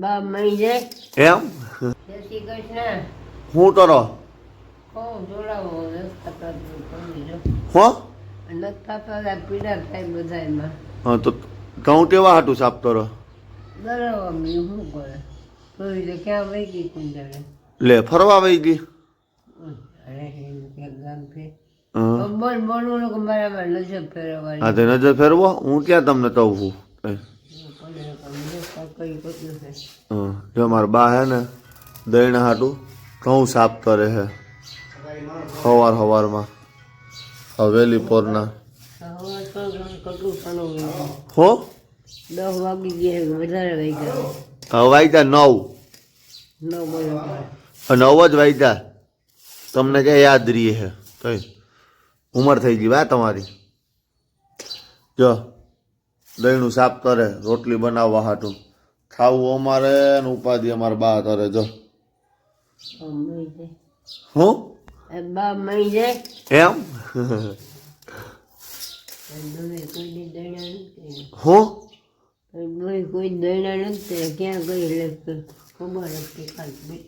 બા મઈ જાય એમ જય શ્રી કૃષ્ણ. હું કરો જોડાવો રસ્તા પર હો નથા પીડા થાય બધા એમાં હા તો ઘઉં કેવા હાટું સાફ કરો બરાબર શું કરે કોઈ તો ક્યાં વહી ગઈ કુંડળે લે ફરવા વઈ ગઈ ગામ ફેર હા બોલ બોલવું કે બરાબર નજર ફેરવવાની હા તો નજર ફેરવો હું ક્યાં તમને કહું છું હા જો મારા બા હે ને દહીં હાટું ઘઉં સાફ કરે હે સવારમાં હવેલી પોરના હો 10 વાગી ગયા વધારે વાગી ગયા હવે વાગ્યા 9 જ વાગ્યા તમને ક્યાં યાદ રહીએ હે કઈ ઉંમર થઈ ગઈ વા તમારી જો દહીંનું સાફ કરે રોટલી બનાવવા હાટું ખાવું અમારે ને ઉપાધિ અમારે બા કરે જો હું બા મઈ જાય એમ હું કોઈ દૈણા નથી ક્યાં ગઈ ખબર નથી ખાલી